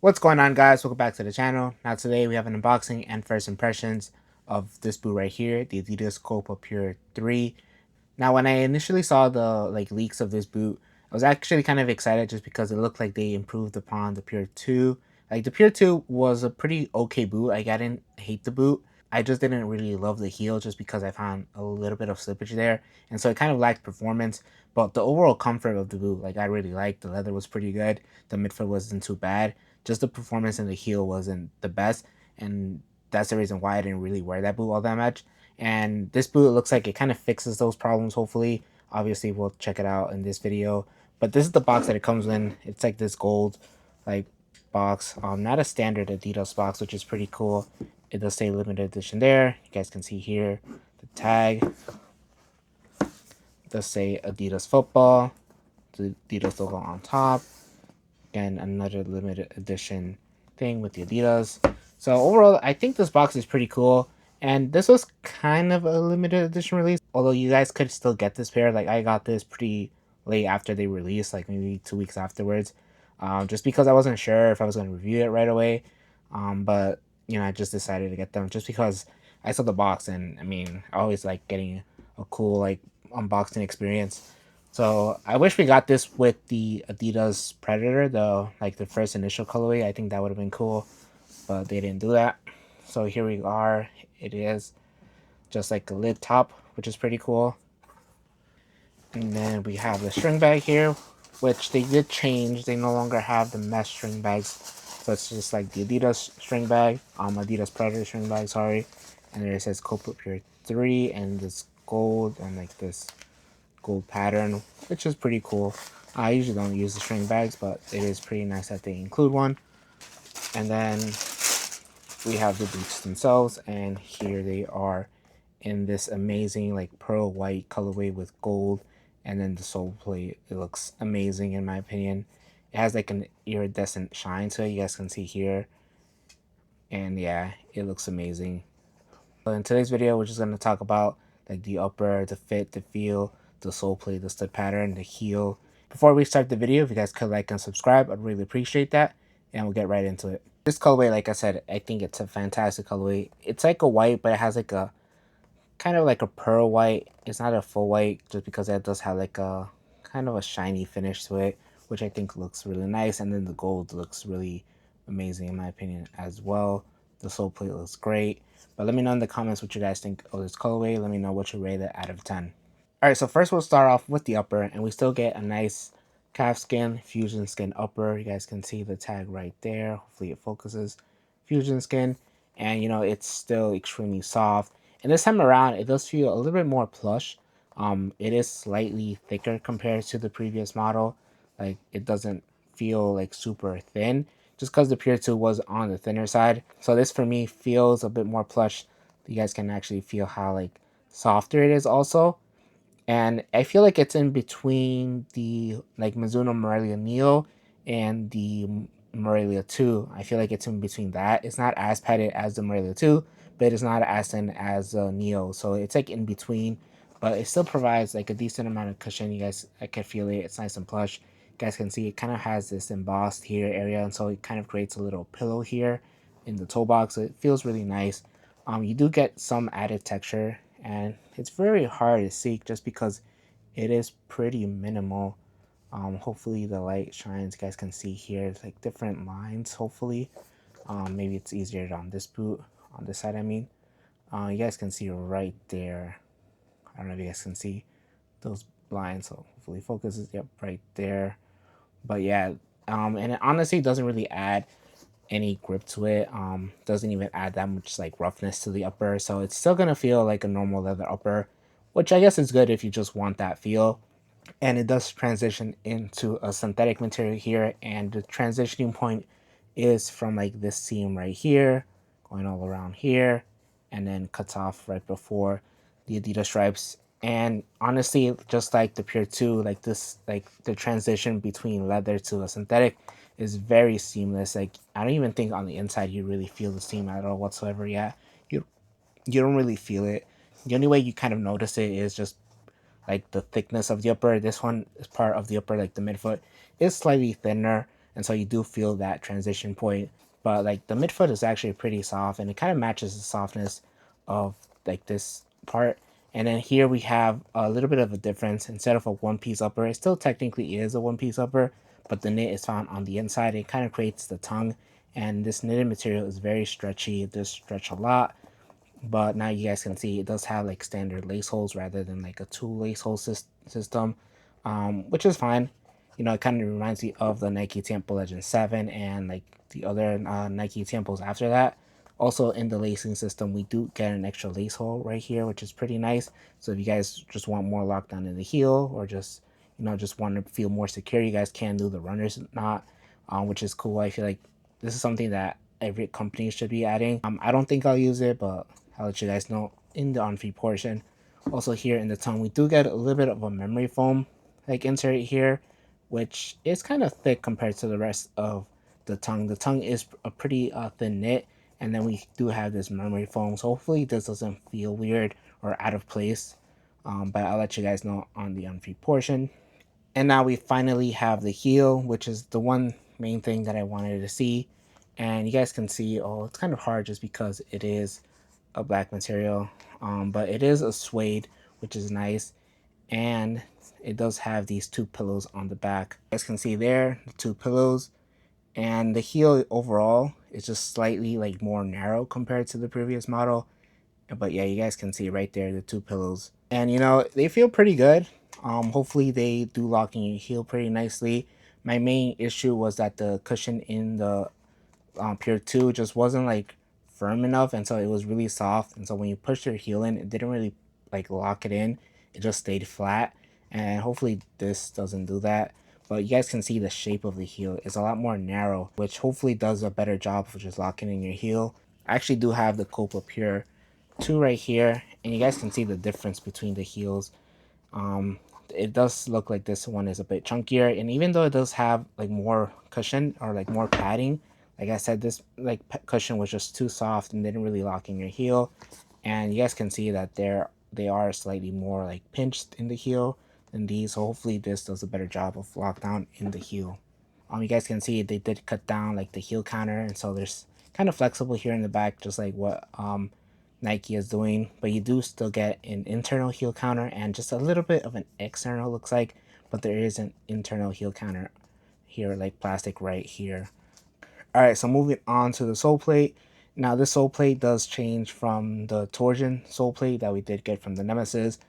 What's going on, guys? Welcome back to the channel. Now today we have an unboxing and first impressions of this boot right here, the Adidas Copa Pure 3. Now when I initially saw the leaks of this boot, I was actually kind of excited just because it looked like they improved upon the Pure 2. Like the Pure 2 was a pretty okay boot. Like I didn't hate the boot. I just didn't really love the heel just because I found a little bit of slippage there. And so it kind of lacked performance. But the overall comfort of the boot, like I really liked. The leather was pretty good. The midfoot wasn't too bad. Just the performance in the heel wasn't the best. And that's the reason why I didn't really wear that boot all that much. And this boot looks like it kind of fixes those problems, hopefully. Obviously, we'll check it out in this video. But this is the box that it comes in. It's like this gold like box. Not a standard Adidas box, which is pretty cool. It does say limited edition there. You guys can see here the tag. It does say Adidas football. The Adidas logo on top. Again, another limited edition thing with the Adidas. So overall, I think this box is pretty cool. And this was kind of a limited edition release. Although you guys could still get this pair. Like I got this pretty late after they released, like maybe 2 weeks afterwards. Just because I wasn't sure if I was going to review it right away. But you know, I just decided to get them just because I saw the box, and I mean, I always like getting a cool like unboxing experience. So I wish we got this with the Adidas Predator, the first initial colorway. I think that would have been cool, but they didn't do that. So here we are. It is just like a lid top, which is pretty cool. And then we have the string bag here, which they did change. They no longer have the mesh string bags. So it's just like the Adidas string bag, Adidas Predator string bag, sorry. And there it says Copa Pure 3 and this gold and like this gold pattern, which is pretty cool. I usually don't use the string bags, but it is pretty nice that they include one. And then we have the boots themselves, and here they are in this amazing like pearl white colorway with gold, and then the sole plate. It looks amazing in my opinion. It has like an iridescent shine to it. You guys can see here, and yeah, it looks amazing. But in today's video, we're just going to talk about like the upper, the fit, the feel, the sole plate, the stud pattern, the heel. Before we start the video, if you guys could like and subscribe, I'd really appreciate that. And we'll get right into it. This colorway, like I said, I think it's a fantastic colorway. It's like a white, but it has like a kind of like a pearl white. It's not a full white just because it does have like a kind of a shiny finish to it, which I think looks really nice. And then the gold looks really amazing in my opinion as well. The sole plate looks great. But let me know in the comments what you guys think of this colorway. Let me know what you rate it out of 10. Alright, so first we'll start off with the upper, and we still get a nice calf skin, fusion skin upper. You guys can see the tag right there. Hopefully it focuses. Fusion skin. And you know, it's still extremely soft. And this time around, it does feel a little bit more plush. It is slightly thicker compared to the previous model. Like, it doesn't feel like super thin, just because the Pure 2 was on the thinner side. So this for me feels a bit more plush. You guys can actually feel how like softer it is also. And I feel like it's in between the like Mizuno Morelia Neo and the Morelia 2. I feel like it's in between that. It's not as padded as the Morelia 2, but it's not as thin as Neo. So it's like in between, but it still provides like a decent amount of cushion. You guys, I can feel it. It's nice and plush. You guys can see it kind of has this embossed here area, and so it kind of creates a little pillow here in the toe box. So it feels really nice. You do get some added texture, and it's very hard to see just because it is pretty minimal. Hopefully the light shines. You guys can see here it's like different lines. Hopefully, maybe it's easier on this boot, on this side I mean. You guys can see right there. I don't know if you guys can see those lines, so hopefully focuses. Yep, right there. But yeah, and it honestly doesn't really add any grip to it. Doesn't even add that much like roughness to the upper, so it's still gonna feel like a normal leather upper, which I guess is good if you just want that feel. And it does transition into a synthetic material here, and the transitioning point is from like this seam right here, going all around here, and then cuts off right before the Adidas stripes. And honestly, just like the Pure 2, like this, like the transition between leather to a synthetic is very seamless. Like I don't even think on the inside you really feel the seam at all whatsoever. Yeah, you you don't really feel it. The only way you kind of notice it is just like the thickness of the upper. This one is part of the upper, like the midfoot is slightly thinner, and so you do feel that transition point. But like the midfoot is actually pretty soft, and it kind of matches the softness of like this part. And then here we have a little bit of a difference. Instead of a one piece upper, it still technically is a one piece upper, but the knit is found on the inside. It kind of creates the tongue, and this knitted material is very stretchy. It does stretch a lot, but now you guys can see it does have like standard lace holes rather than like a two lace hole system, which is fine. You know, it kind of reminds me of the Nike Tiempo Legend 7 and like the other Nike Tiempos after that. Also, in the lacing system, we do get an extra lace hole right here, which is pretty nice. So if you guys just want more lockdown in the heel, or just, you know, just want to feel more secure, you guys can do the runner's knot, which is cool. I feel like this is something that every company should be adding. I don't think I'll use it, but I'll let you guys know in the on-feet portion. Also here in the tongue, we do get a little bit of a memory foam like insert here, which is kind of thick compared to the rest of the tongue. The tongue is a pretty thin knit, and then we do have this memory foam. So hopefully this doesn't feel weird or out of place. But I'll let you guys know on the on-feet portion. And now we finally have the heel, which is the one main thing that I wanted to see. And you guys can see, oh, it's kind of hard just because it is a black material, but it is a suede, which is nice. And it does have these two pillows on the back. You guys can see there the two pillows, and the heel overall is just slightly like more narrow compared to the previous model. But yeah, you guys can see right there the two pillows, and you know they feel pretty good. Hopefully they do lock in your heel pretty nicely. My main issue was that the cushion in the Pure 2 just wasn't like firm enough, and so it was really soft, and so when you pushed your heel in, it didn't really like lock it in. It just stayed flat, and hopefully this doesn't do that. But you guys can see the shape of the heel is a lot more narrow, which hopefully does a better job of just locking in your heel. I actually do have the Copa Pure 2 right here, and you guys can see the difference between the heels. um it does look like this one is a bit chunkier, and even though it does have like more cushion or like more padding, like I said, this like cushion was just too soft and didn't really lock in your heel. And you guys can see that they are slightly more like pinched in the heel than these, so hopefully this does a better job of lockdown in the heel. You guys can see they did cut down like the heel counter, and so there's kind of flexible here in the back, just like what Nike is doing, but you do still get an internal heel counter and just a little bit of an external, looks like, but there is an internal heel counter here, like plastic right here. All right, so moving on to the sole plate. Now this sole plate does change from the torsion sole plate that we did get from the Nemesis,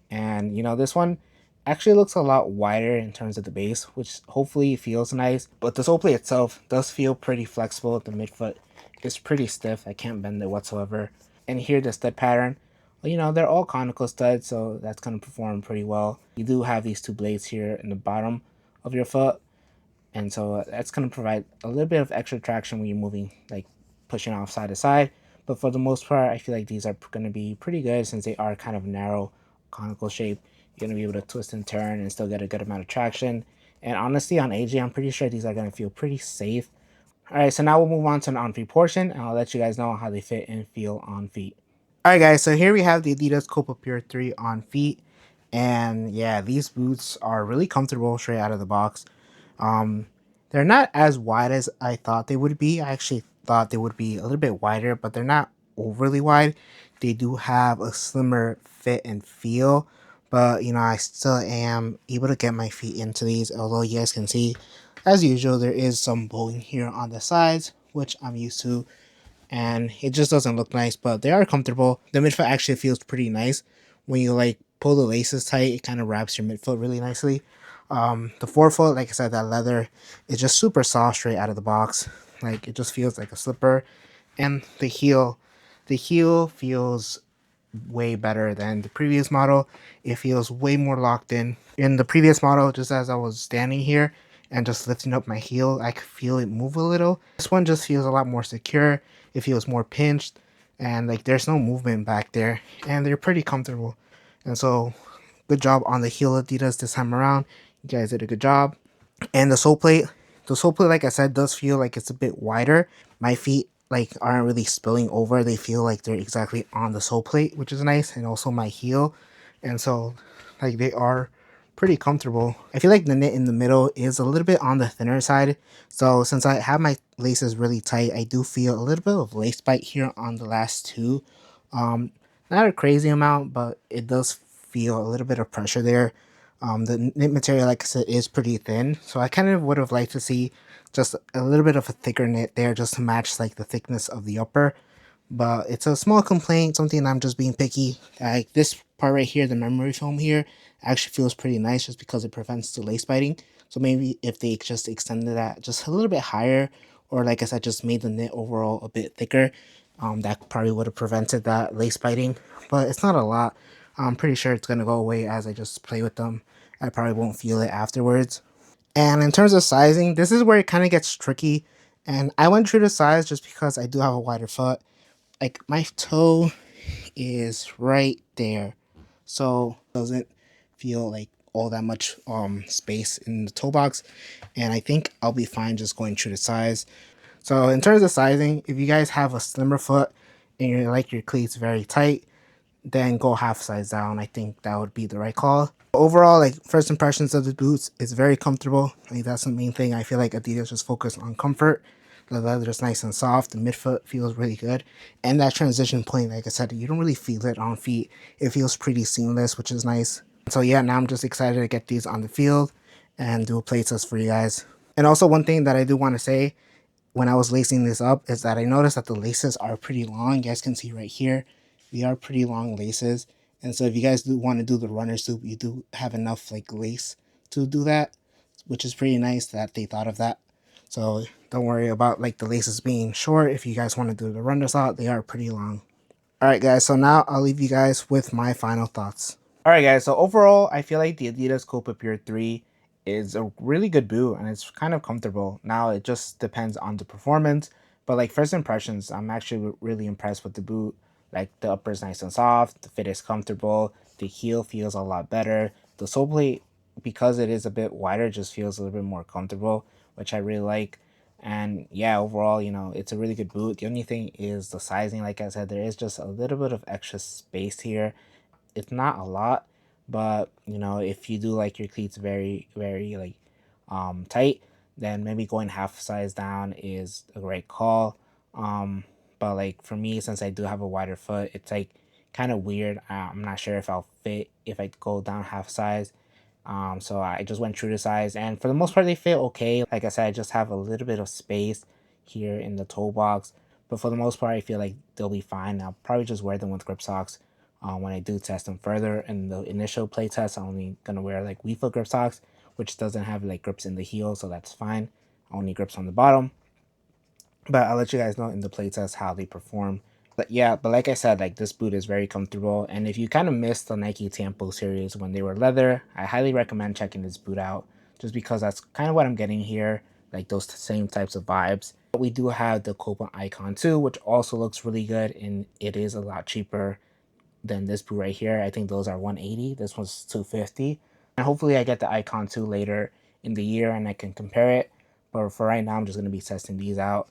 and you know this one actually looks a lot wider in terms of the base, which hopefully feels nice. But the sole plate itself does feel pretty flexible. The midfoot is pretty stiff. I can't bend it whatsoever. And here the stud pattern, well, you know, they're all conical studs, so that's going to perform pretty well. You do have these two blades here in the bottom of your foot, and so that's going to provide a little bit of extra traction when you're moving, like pushing off side to side. But for the most part, I feel like these are going to be pretty good since they are kind of narrow conical shape. You're going to be able to twist and turn and still get a good amount of traction. And honestly, on AJ, I'm pretty sure these are going to feel pretty safe. All right, so now we'll move on to an on-feet portion, and I'll let you guys know how they fit and feel on feet. All right, guys, so here we have the Adidas Copa Pure 3 on feet. And yeah, these boots are really comfortable straight out of the box. Um, they're not as wide as I thought they would be. I actually thought they would be a little bit wider, but they're not overly wide. They do have a slimmer fit and feel, but you know, I still am able to get my feet into these. Although you guys can see, as usual, there is some bowing here on the sides, which I'm used to, and it just doesn't look nice, but they are comfortable. The midfoot actually feels pretty nice when you like pull the laces tight. It kind of wraps your midfoot really nicely. The forefoot, like I said, that leather is just super soft straight out of the box. Like it just feels like a slipper. And the heel feels way better than the previous model. It feels way more locked in. In the previous model, just as I was standing here and just lifting up my heel, I could feel it move a little. This one just feels a lot more secure. It feels more pinched, and like there's no movement back there, and they're pretty comfortable. And so, good job on the heel Adidas this time around. You guys did a good job. And the sole plate, like I said, does feel like it's a bit wider. My feet like aren't really spilling over. They feel like they're exactly on the sole plate, which is nice, and also my heel. And so like they are pretty comfortable. I feel like the knit in the middle is a little bit on the thinner side. So since I have my laces really tight, I do feel a little bit of lace bite here on the last two. Um, Not a crazy amount, but it does feel a little bit of pressure there. The knit material, like I said, is pretty thin. So I kind of would have liked to see just a little bit of a thicker knit there just to match like the thickness of the upper. But it's a small complaint, something I'm just being picky. Like this part right here, the memory foam here, actually feels pretty nice just because it prevents the lace biting. So maybe if they just extended that just a little bit higher, or like I said, just made the knit overall a bit thicker, that probably would have prevented that lace biting. But it's not a lot. I'm pretty sure it's gonna go away as I just play with them. I probably won't feel it afterwards. And in terms of sizing, this is where it kind of gets tricky. And I went true to size just because I do have a wider foot. Like my toe is right there, so it doesn't feel like all that much space in the toe box, and I think I'll be fine just going true to size. So in terms of sizing, if you guys have a slimmer foot and you like your cleats very tight, then go half size down. I think that would be the right call. Overall, like first impressions of the boots, it's very comfortable. Like that's the main thing. I feel like Adidas just focused on comfort. The leather is nice and soft. The midfoot feels really good, and that transition point, like I said, you don't really feel it on feet. It feels pretty seamless, which is nice. So yeah, now I'm just excited to get these on the field and do a play test for you guys. And also one thing that I do want to say when I was lacing this up is that I noticed that the laces are pretty long. You guys can see right here, they are pretty long laces. And so if you guys do want to do the runner soup, you do have enough like lace to do that, which is pretty nice that they thought of that. So don't worry about like the laces being short. If you guys want to do the runners out, they are pretty long. All right, guys. So now I'll leave you guys with my final thoughts. All right, guys. So overall, I feel like the Adidas Copa Pure 3 is a really good boot and it's kind of comfortable. Now it just depends on the performance, but like first impressions, I'm actually really impressed with the boot. Like the upper is nice and soft, the fit is comfortable, the heel feels a lot better. The sole plate, because it is a bit wider, just feels a little bit more comfortable, which I really like. And yeah, overall, it's a really good boot. The only thing is the sizing. Like I said, there is just a little bit of extra space here. It's not a lot, but if you do like your cleats very, very like tight, then maybe going half size down is a great call. Um, but like for me, since I do have a wider foot, it's like kind of weird. I'm not sure if I'll fit if I go down half size. So I just went true to size, and for the most part, they fit okay. Like I said, I just have a little bit of space here in the toe box, but for the most part, I feel like they'll be fine. I'll probably just wear them with grip socks when I do test them further. In the initial play test, I'm only gonna wear like weak foot grip socks, which doesn't have like grips in the heel, so that's fine. Only grips on the bottom. But I'll let you guys know in the playtest how they perform. But yeah, but like I said, like this boot is very comfortable. And if you kind of missed the Nike Tempo series when they were leather, I highly recommend checking this boot out just because that's kind of what I'm getting here, like those same types of vibes. But we do have the Copa Icon too, which also looks really good and it is a lot cheaper than this boot right here. I think those are 180. This one's 250. And hopefully I get the Icon 2 later in the year and I can compare it. But for right now, I'm just going to be testing these out.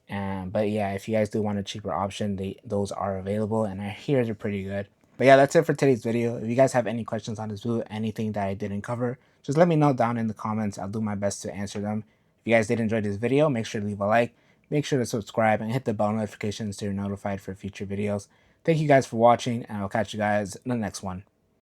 And but yeah, if you guys do want a cheaper option, those are available and I hear they're pretty good. But yeah, that's it for today's video. If you guys have any questions on this boot, anything that I didn't cover, just let me know down in the comments. I'll do my best to answer them. If you guys did enjoy this video, make sure to leave a like, make sure to subscribe, and hit the bell notifications so you're notified for future videos. Thank you guys for watching, and I'll catch you guys in the next one.